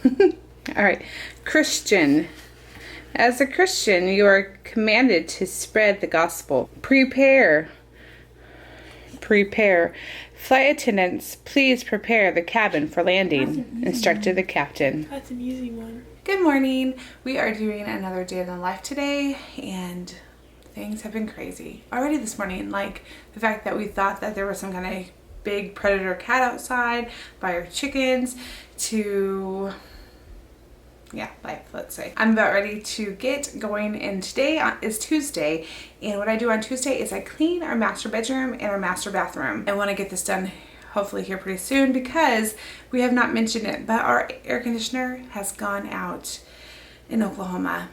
All right. Christian. As a Christian, you are commanded to spread the gospel. Prepare. Flight attendants, please prepare the cabin for landing, instructed the captain. That's an easy one. Good morning. We are doing another day in the life today, and things have been crazy already this morning. Like the fact that we thought that there was some kind of big predator cat outside by our chickens to, yeah, life, let's say. I'm about ready to get going, and today is Tuesday, and what I do on Tuesday is I clean our master bedroom and our master bathroom. I want to get this done hopefully here pretty soon because we have not mentioned it, but our air conditioner has gone out in Oklahoma.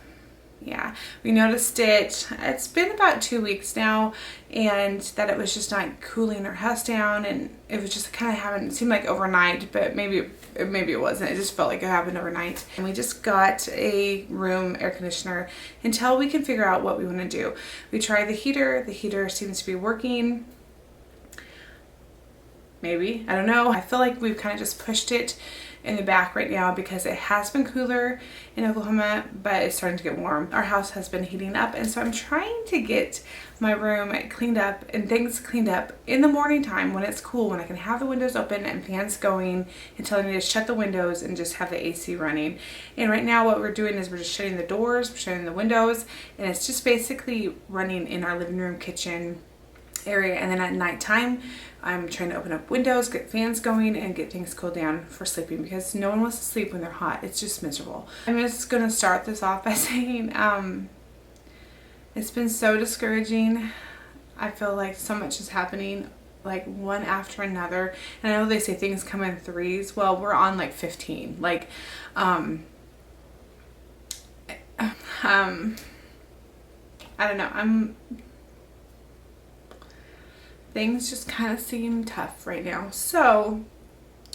Yeah, we noticed it. It's been about 2 weeks now, and that it was just not cooling our house down, and it was just kind of happened. It seemed like overnight, but maybe it wasn't. It just felt like it happened overnight. And we just got a room air conditioner until we can figure out what we want to do. We tried the heater. The heater seems to be working. Maybe, I don't know. I feel like we've kind of just pushed it in the back right now because it has been cooler in Oklahoma, but it's starting to get warm. Our house has been heating up, and so I'm trying to get my room cleaned up and things cleaned up in the morning time when it's cool, when I can have the windows open and fans going until I need to shut the windows and just have the AC running. And right now what we're doing is we're just shutting the doors, we're shutting the windows, and it's just basically running in our living room, kitchen area. And then at nighttime I'm trying to open up windows, get fans going, and get things cooled down for sleeping because no one wants to sleep when they're hot. It's just miserable. I'm just gonna start this off by saying it's been so discouraging. I feel like so much is happening, like one after another, and I know they say things come in threes. Well, we're on like 15. Like I don't know, things just kind of seem tough right now. So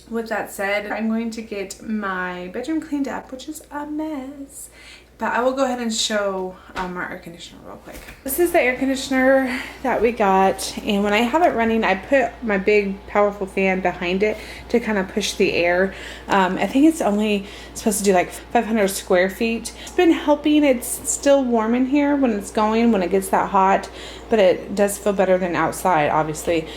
with that said, I'm going to get my bedroom cleaned up, which is a mess. But I will go ahead and show our air conditioner real quick. This is the air conditioner that we got, and when I have it running, I put my big powerful fan behind it to kind of push the air. I think it's only supposed to do like 500 square feet. It's been helping. It's still warm in here when it's going, when it gets that hot, but it does feel better than outside, obviously.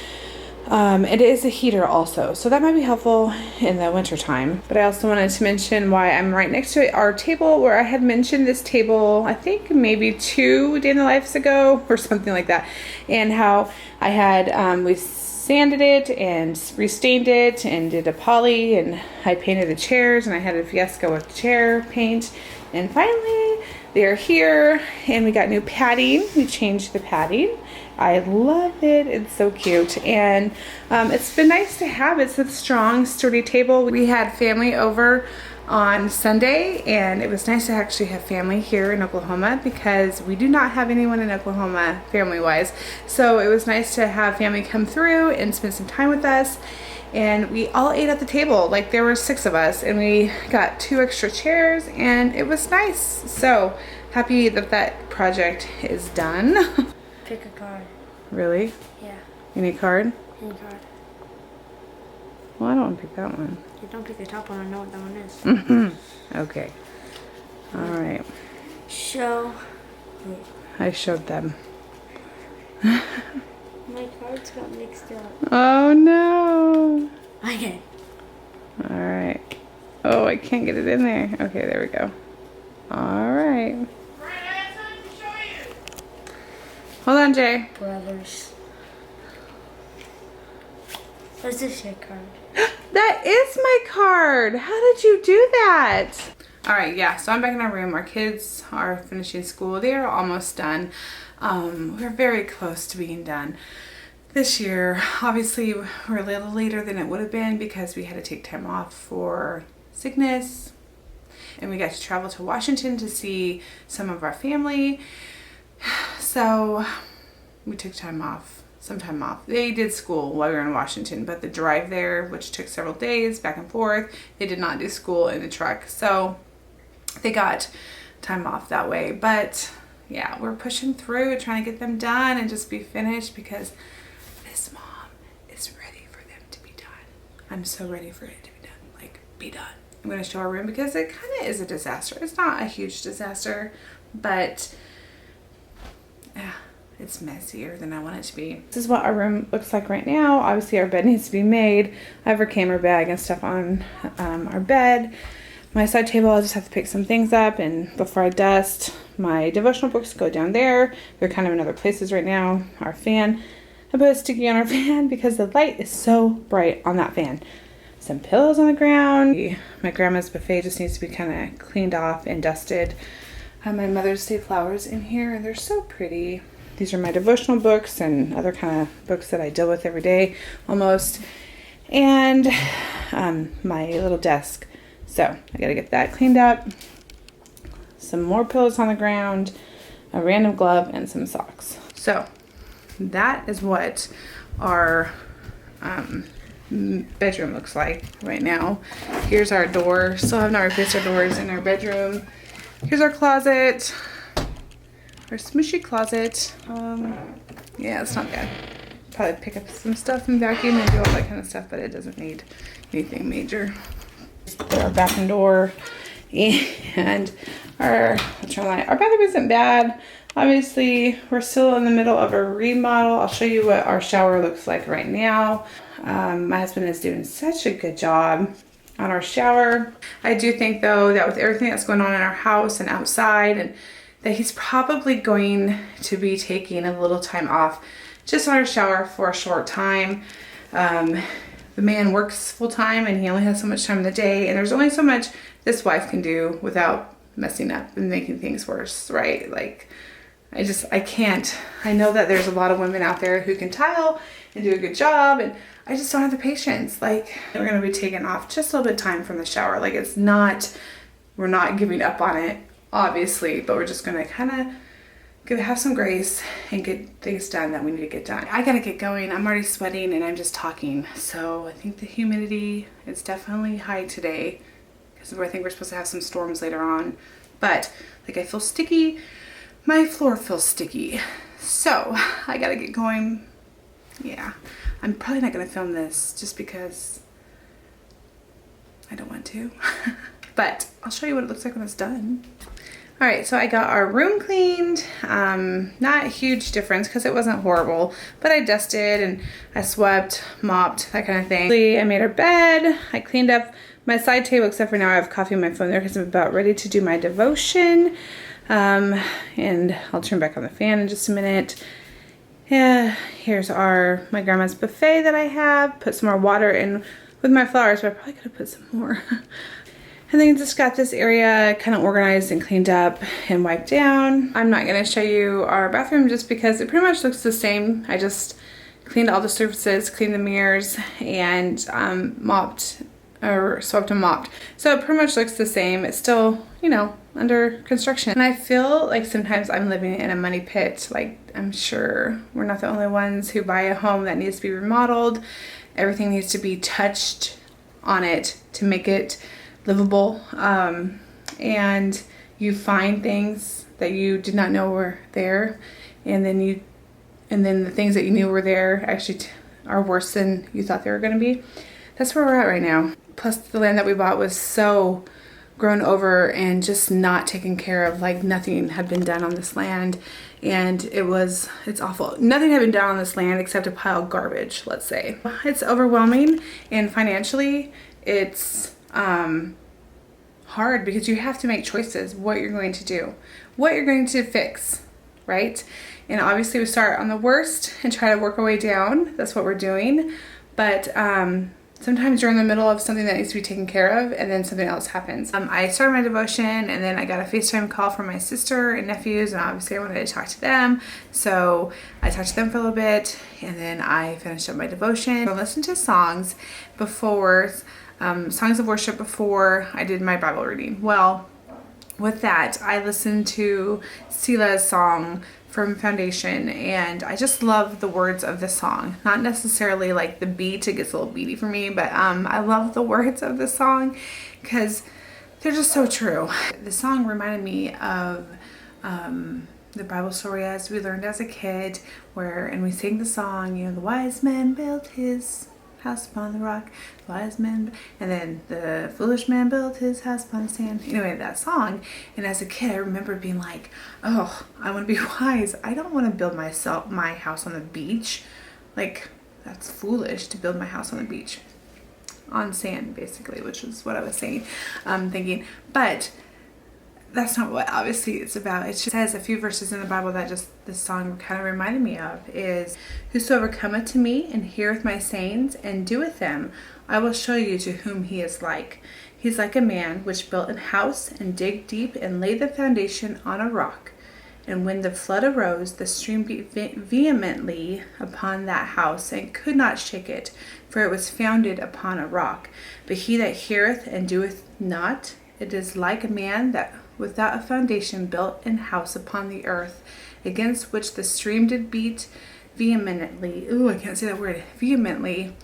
It is a heater also, so that might be helpful in the winter time. But I also wanted to mention why I'm right next to our table, where I had mentioned this table I think maybe 2 day in the lives ago or something like that, and how I had we sanded it and restained it and did a poly, and I painted the chairs, and I had a Fiesco with chair paint, and finally they're here, and we got new padding. We changed the padding. I love it. It's so cute, and it's been nice to have. It's a strong, sturdy table. We had family over on Sunday, and it was nice to actually have family here in Oklahoma because we do not have anyone in Oklahoma family-wise. So it was nice to have family come through and spend some time with us, and we all ate at the table. Like there were 6 of us, and we got 2 extra chairs, and it was nice. So happy that that project is done. Pick a card. Really? Yeah. Any card? Any card. Well, I don't want to pick that one. You don't pick the top one. I know what that one is. Okay. All right. Show. I showed them. My cards got mixed up. Oh no. Okay. All right. Oh, I can't get it in there. Okay, there we go. All right. Hold on, Jay. Brothers. What's this your card? That is my card. How did you do that? All right, yeah, so I'm back in our room. Our kids are finishing school. They are almost done. We're very close to being done this year. Obviously, we're a little later than it would have been because we had to take time off for sickness. And we got to travel to Washington to see some of our family. So we took some time off. They did school while we were in Washington, but the drive there, which took several days back and forth, they did not do school in the truck. So they got time off that way. But yeah, we're pushing through, trying to get them done and just be finished because this mom is ready for them to be done. I'm so ready for it to be done. Like, be done. I'm going to show our room because it kind of is a disaster. It's not a huge disaster, but yeah, it's messier than I want it to be. This is what our room looks like right now. Obviously our bed needs to be made. I have our camera bag and stuff on our bed. My side table, I'll just have to pick some things up, and before I dust, my devotional books go down there. They're kind of in other places right now. Our fan, I put a sticky on our fan because the light is so bright on that fan. Some pillows on the ground. My grandma's buffet just needs to be kind of cleaned off and dusted. I have my Mother's Day flowers in here, and they're so pretty. These are my devotional books and other kind of books that I deal with every day almost. And my little desk. So I gotta get that cleaned up. Some more pillows on the ground, a random glove, and some socks. So that is what our bedroom looks like right now. Here's our door. Still have not replaced our doors in our bedroom. Here's our closet. Our smooshy closet. Yeah, it's not bad. Probably pick up some stuff and vacuum and do all that kind of stuff, but it doesn't need anything major. Our bathroom door and our bathroom isn't bad. Obviously, we're still in the middle of a remodel. I'll show you what our shower looks like right now. My husband is doing such a good job on our shower. I do think though that with everything that's going on in our house and outside, and that he's probably going to be taking a little time off just on our shower for a short time. The man works full time and he only has so much time in the day, and there's only so much this wife can do without messing up and making things worse, right? Like, I can't. I know that there's a lot of women out there who can tile and do a good job, and I just don't have the patience. Like, we're going to be taking off just a little bit of time from the shower. Like, we're not giving up on it, obviously, but we're just going to kind of have some grace and get things done that we need to get done. I gotta get going. I'm already sweating and I'm just talking. So I think the humidity is definitely high today because I think we're supposed to have some storms later on. But like, I feel sticky. My floor feels sticky. So I gotta get going. Yeah, I'm probably not gonna film this just because I don't want to. But I'll show you what it looks like when it's done. All right, so I got our room cleaned. Not a huge difference because it wasn't horrible, but I dusted and I swept, mopped, that kind of thing. I made our bed. I cleaned up my side table, except for now I have coffee on my phone there because I'm about ready to do my devotion. And I'll turn back on the fan in just a minute. Yeah, here's my grandma's buffet that I have. Put some more water in with my flowers, but I probably could have put some more. And then just got this area kind of organized and cleaned up and wiped down. I'm not going to show you our bathroom just because it pretty much looks the same. I just cleaned all the surfaces, cleaned the mirrors, and mopped or swept and mopped. So it pretty much looks the same. It's still, under construction. And I feel like sometimes I'm living in a money pit. Like, I'm sure we're not the only ones who buy a home that needs to be remodeled. Everything needs to be touched on it to make it livable, and you find things that you did not know were there, and then the things that you knew were there actually are worse than you thought they were going to be. That's where we're at right now. Plus the land that we bought was so grown over and just not taken care of. Like, nothing had been done on this land, and it's awful. Nothing had been done on this land except a pile of garbage, let's say. It's overwhelming, and financially it's hard because you have to make choices what you're going to do, what you're going to fix, right? And obviously we start on the worst and try to work our way down. That's what we're doing. But sometimes you're in the middle of something that needs to be taken care of, and then something else happens. I started my devotion, and then I got a FaceTime call from my sister and nephews, and obviously I wanted to talk to them. So I talked to them for a little bit, and then I finished up my devotion. I listened to songs before, songs of worship before I did my Bible reading. Well, with that, I listened to Selah's song from Foundation, and I just love the words of the song. Not necessarily like the beat, it gets a little beaty for me, but I love the words of the song because they're just so true. The song reminded me of the Bible story as we learned as a kid, and we sing the song, the wise man built his house upon the rock, wise man, and then the foolish man built his house upon the sand. Anyway, that song. And as a kid, I remember being like, oh, I want to be wise. I don't want to build my house on the beach. Like, that's foolish to build my house on the beach. On sand, basically, which is what I was saying, thinking. But that's not what obviously it's about. It just says a few verses in the Bible that just this song kind of reminded me of is, whosoever cometh to me and heareth my sayings and doeth them, I will show you to whom he is like. He's like a man which built an house and digged deep and laid the foundation on a rock. And when the flood arose, the stream beat vehemently upon that house and could not shake it, for it was founded upon a rock. But he that heareth and doeth not, it is like a man that without a foundation built an house upon the earth, against which the stream did beat vehemently. Ooh, I can't say that word. Vehemently.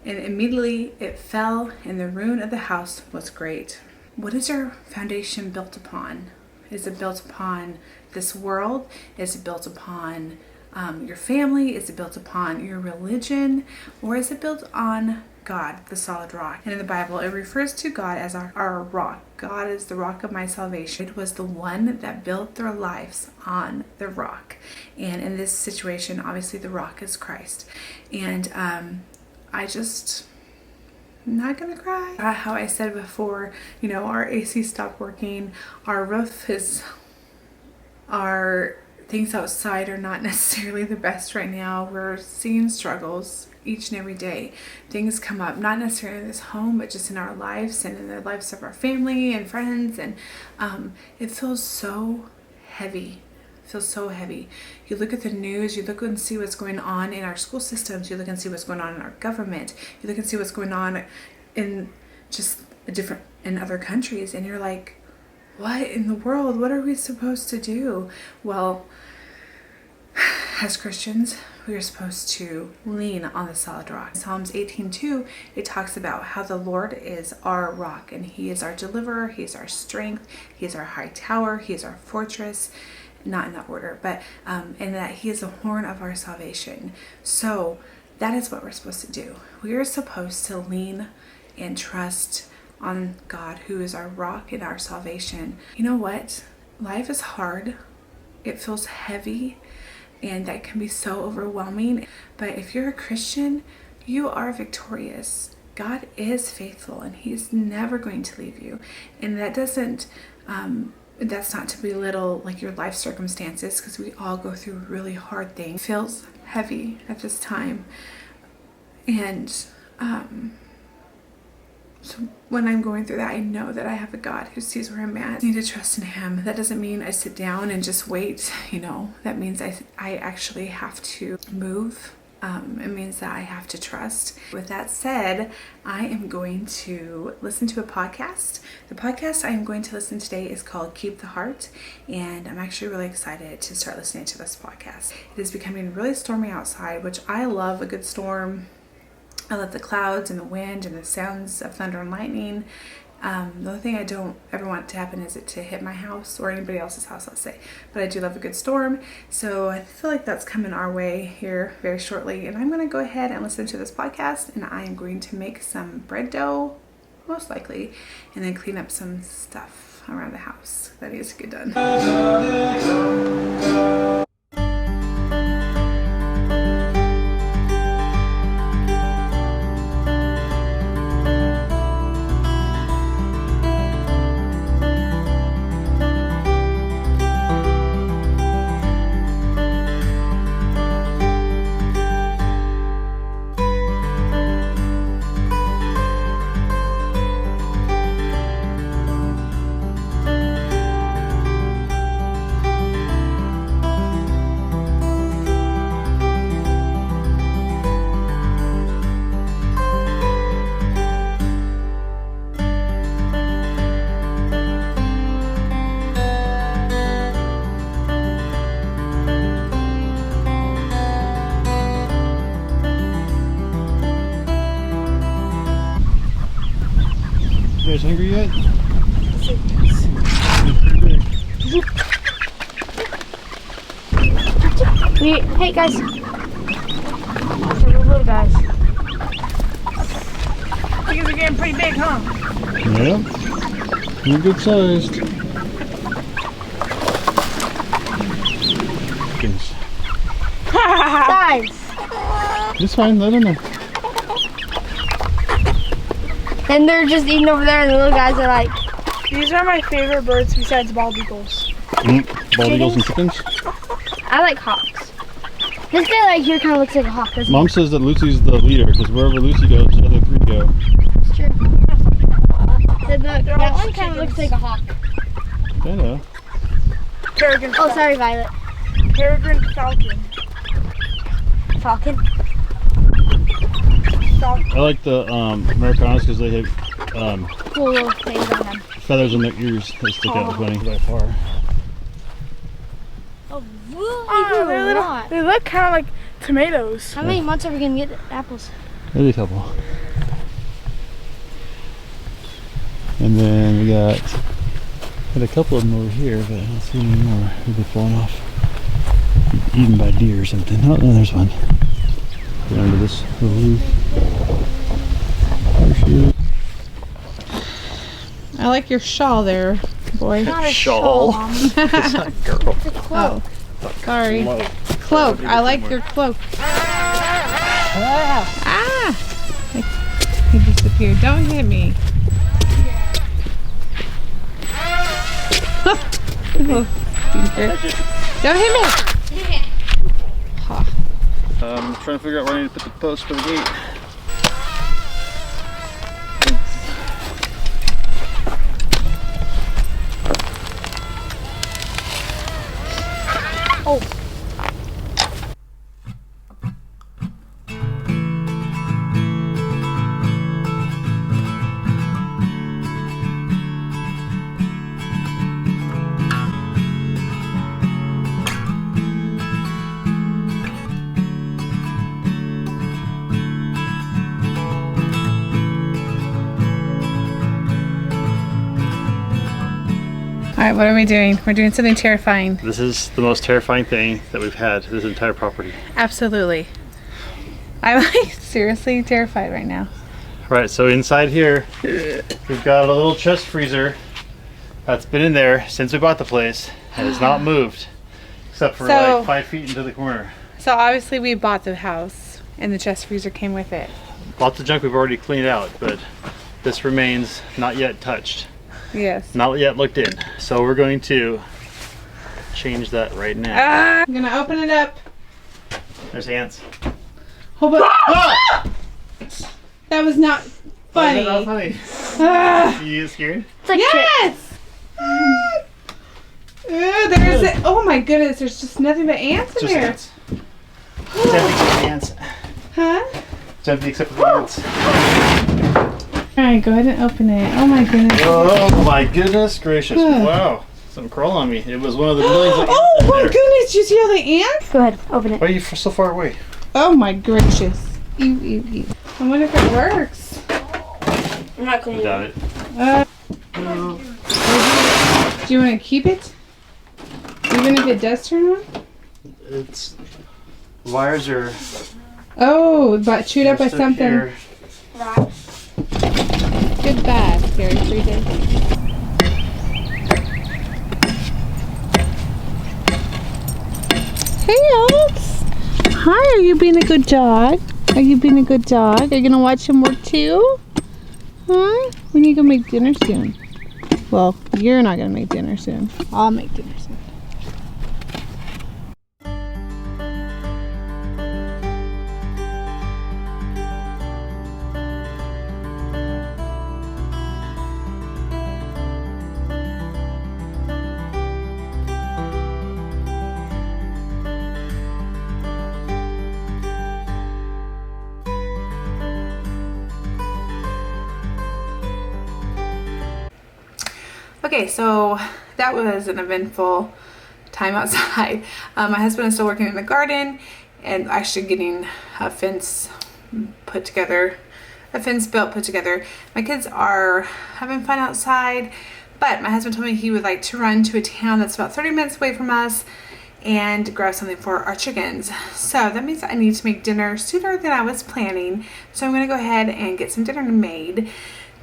And immediately it fell, and the ruin of the house was great. What is your foundation built upon? Is it built upon this world? Is it built upon your family? Is it built upon your religion? Or is it built on God, the solid rock? And in the Bible, it refers to God as our rock. God is the rock of my salvation. It was the one that built their lives on the rock. And in this situation, obviously the rock is Christ. And I'm not gonna cry. How I said before, our AC stopped working, our roof our things outside are not necessarily the best right now. We're seeing struggles each and every day. Things come up, not necessarily in this home, but just in our lives and in the lives of our family and friends. And it feels so heavy. Feels so heavy. You look at the news, you look and see what's going on in our school systems, you look and see what's going on in our government, you look and see what's going on in in other countries, and you're like, what in the world? What are we supposed to do? Well, as Christians, we are supposed to lean on the solid rock. Psalms 18:2, it talks about how the Lord is our rock, and he is our deliverer, he is our strength, he is our high tower, he is our fortress. Not in that order, but and that he is the horn of our salvation. So that is what we're supposed to do. We are supposed to lean and trust on God, who is our rock and our salvation. You know what? Life is hard. It feels heavy, and that can be so overwhelming. But if you're a Christian, you are victorious. God is faithful, and he's never going to leave you. And that doesn't that's not to belittle like your life circumstances, because we all go through really hard things. It feels heavy at this time, and so when I'm going through that, I know that I have a God who sees where I'm at. I need to trust in him. That doesn't mean I sit down and just wait, that means I actually have to move. It means that I have to trust. With that said, I am going to listen to a podcast. The podcast I am going to listen today is called Keep the Heart, and I'm actually really excited to start listening to this podcast. It is becoming really stormy outside, which I love a good storm. I love the clouds and the wind and the sounds of thunder and lightning. The only thing I don't ever want to happen is it to hit my house or anybody else's house, let's say. But I do love a good storm, so I feel like that's coming our way here very shortly. And I'm going to go ahead and listen to this podcast, and I am going to make some bread dough, most likely, and then clean up some stuff around the house that needs to get done. You guys hungry yet? Hey guys. Say hello, guys. getting pretty big, huh? Yep. You're good sized. Guys. It's fine, let them know. And they're just eating over there, and the little guys are like. These are my favorite birds besides bald eagles. Bald eagles and chickens? I like hawks. This guy right here kind of looks like a hawk, doesn't Mom says that Lucy's the leader because wherever Lucy goes, the other three go. It's true. That one kind of looks like a hawk. I know. Peregrine. Oh, sorry, Violet. Peregrine falcon. Falcon. I like the Americanas because they have Cool little things on them. feathers in their ears that stick out funny by far. Oh, Oh, they look kind of like tomatoes. How many months are we gonna get apples? Maybe a couple. And then we got a couple of them over here, but I don't see any more. They've falling off. Eaten by deer or something. Oh, no, there's one. Get under this little roof. Parachute. I like your shawl there, boy. Not a Shawl. It's It's not girl. a cloak. Sorry. Cloak. Cloak. I like your cloak. Ah! He disappeared. Don't hit me. Oh, stinker. Don't hit me! I'm trying to figure out where I need to put the post for the gate. Oh. Alright, what are we doing? We're doing something terrifying. This is the most terrifying thing that we've had this entire property. Absolutely. I'm like seriously terrified right now. Right, so inside here, we've got a little chest freezer that's been in there since we bought the place and has not moved except for So- like 5 feet into the corner. So obviously we bought the house and the chest freezer came with it. Lots of junk we've already cleaned out, but this remains not yet touched, Yes. not yet looked in. So we're going to change that right now. I'm gonna open it up. There's ants. Hold on. That was not Why funny. is that not funny? Ah. You scared? It's like Yes! There's it. Oh my goodness, there's just nothing but ants in Just there. ants. It's empty except for the ants. Huh? It's empty except for the ants. Alright, go ahead and open it. Oh my goodness. Oh my goodness gracious. Wow. Something crawled on me. It was one of the millions of ants Oh in my there. goodness, you see all the ants? Go ahead, open it. Why are you so far away? Oh my gracious. Ew, ew, ew. I wonder if it works. I'm not I cleaning doubt it. it. Do you want to keep it? Even if it does turn on? It's wires are Oh, but chewed up by stuck something. here. Goodbye, Scary Freezer. Hey, Alex. Hi, are you being a good dog? Are you being a good dog? Are you gonna watch him work too? Huh? We need to go make dinner soon. Well, you're not gonna make dinner soon. I'll make dinner soon. Okay, so that was an eventful time outside. My husband is still working in the garden and actually getting a fence put together, a fence built, put together. My kids are having fun outside, but my husband told me he would like to run to a town that's about 30 minutes away from us and grab something for our chickens. So that means I need to make dinner sooner than I was planning. So I'm gonna go ahead and get some dinner made.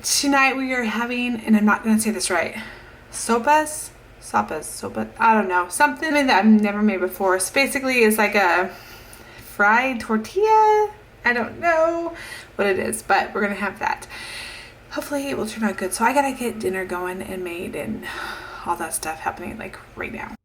Tonight we are having, and I'm not gonna say this right, sopas, I don't know, something that I've never made before. So basically it's like a fried tortilla. I don't know what it is, but we're gonna have that. Hopefully it will turn out good. So I gotta get dinner going and made and all that stuff happening like right now.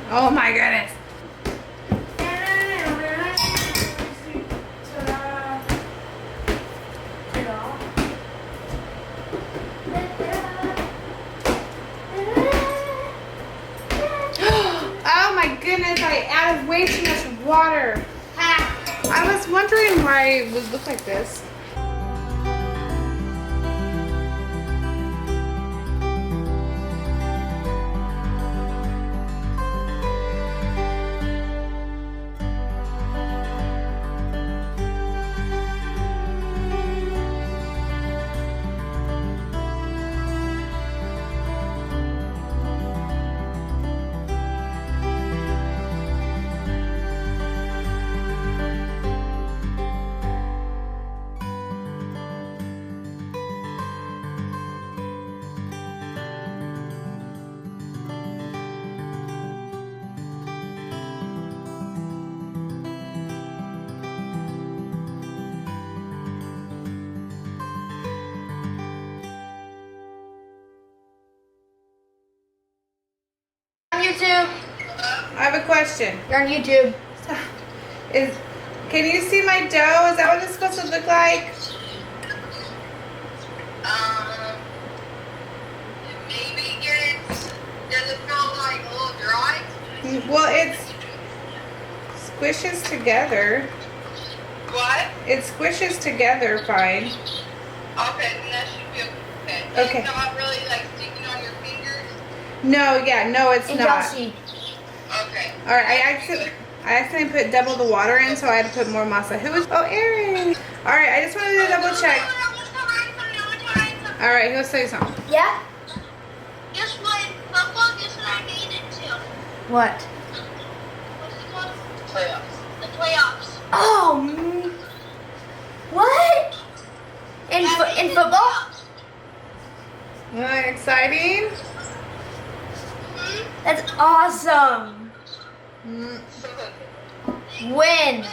Oh my goodness. Oh my goodness, I added way too much water. I was wondering why it would look like this. YouTube. I have a question. You're on YouTube. Can you see my dough? Is that what it's supposed to look like? Maybe does it feel like a little dry? Well, it squishes together. What? It squishes together fine. Okay, then that should be okay. Okay. It's not really like sticking on your fingers? No, yeah, no, it's And not. Josie. Okay. Alright, I accidentally put double the water in, so I had to put more masa. Who was? Oh, Aaron. Alright, I just wanted to double check. Alright, he'll say something. Yeah? Guess what? Papa, guess what I made it to? What? What's it called? Playoffs. The playoffs. Oh. What? In football? Exciting. That's awesome. Win.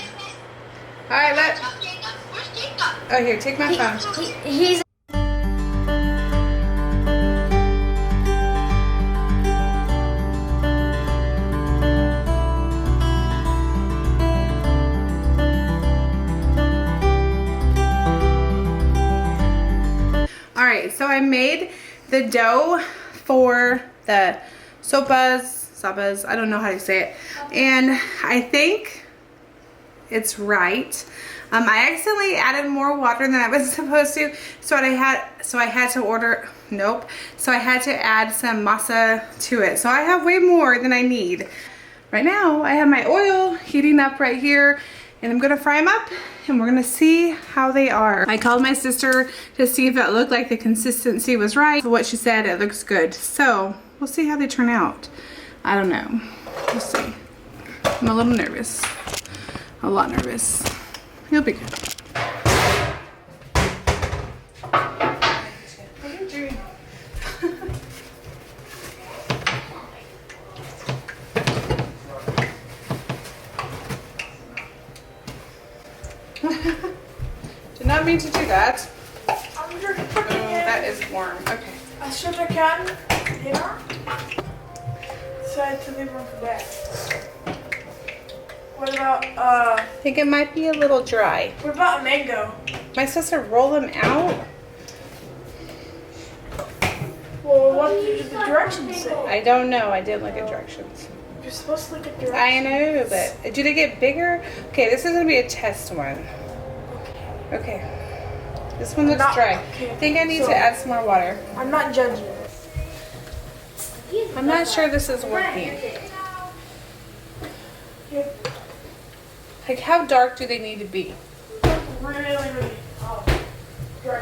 Alright, Where's Jacob? oh, here, take my phone. He's. Alright, so I made the dough for the sopas, I don't know how to say it, and I think it's right. I accidentally added more water than I was supposed to, so I had to add some masa to it. So I have way more than I need. Right now, I have my oil heating up right here, and I'm gonna fry them up, and we're gonna see how they are. I called my sister to see if it looked like the consistency was right. What she said, it looks good. So we'll see how they turn out. I don't know. We'll see. I'm a little nervous. a lot nervous. You'll be good. What are you doing? Did not mean to do that. I'm just Oh, that is warm. Okay. as soon as I can, dinner. Decide to leave room for bed. What about I think it might be a little dry. what about a mango? Am I supposed to roll them out? Well, what did the directions say? I don't know. I didn't look at directions. You're supposed to look at directions. I know, but do they get bigger? Okay, this is gonna be a test one. Okay. This one looks dry. Okay, I think I need so- to add some more water. I'm not judging. I'm not sure this is working. Like, how dark do they need to be? Really, dry.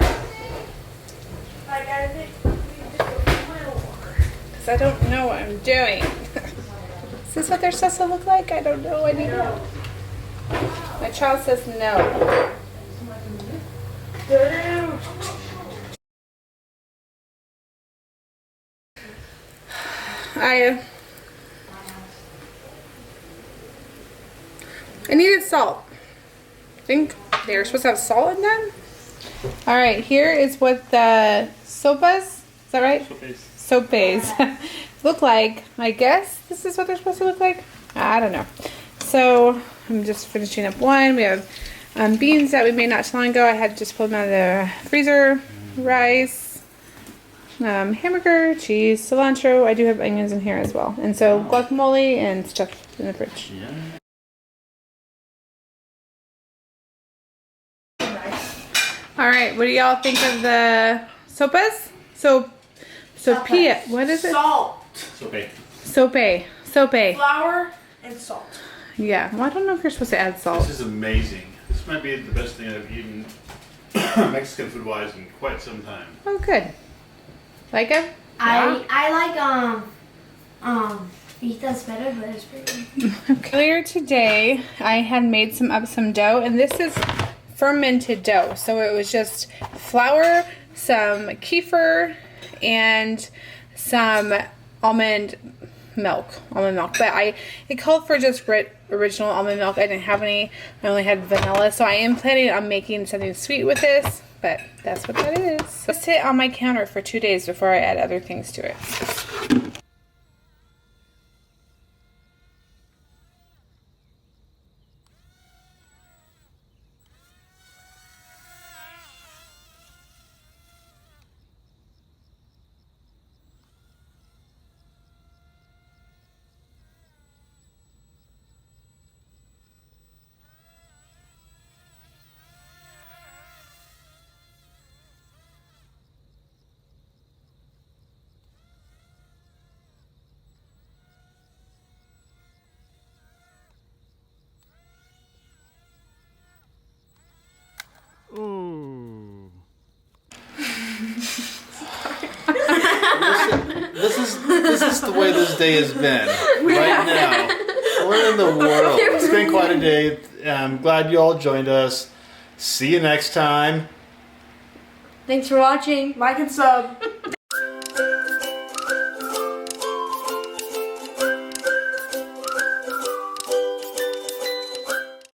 Like I think we need to go a little more. Because I don't know what I'm doing. Is this what they're supposed to look like? I don't know. I need help. My child says no. Dude. I needed salt. I think they're supposed to have salt in them. All right, here is what the sopas, is that right? Sopes look like. I guess this is what they're supposed to look like. I don't know. So I'm just finishing up one. We have beans that we made not too long ago. I had just pulled them out of the freezer. Rice, hamburger, cheese, cilantro. I do have onions in here as well. And so guacamole and stuff in the fridge. Yeah. All right, what do y'all think of the sopas? Sopia. What is it? Salt, Sope. flour, and salt. Yeah. Well, I don't know if you're supposed to add salt. This is amazing. This might be the best thing I've eaten Mexican food wise in quite some time. Oh, good. Like it? I like Vita's better, but it's pretty good. Okay. Earlier today, I had made some dough, and this is fermented dough. So it was just flour, some kefir, and some almond milk. But it called for just original almond milk. I didn't have any. I only had vanilla. So I am planning on making something sweet with this, but that's what that is. So sit on my counter for 2 days before I add other things to it. Ooh. This is the way this day has been right now. Where in the world? It's been quite a day. I'm glad you all joined us. See you next time. Thanks for watching. Like and sub.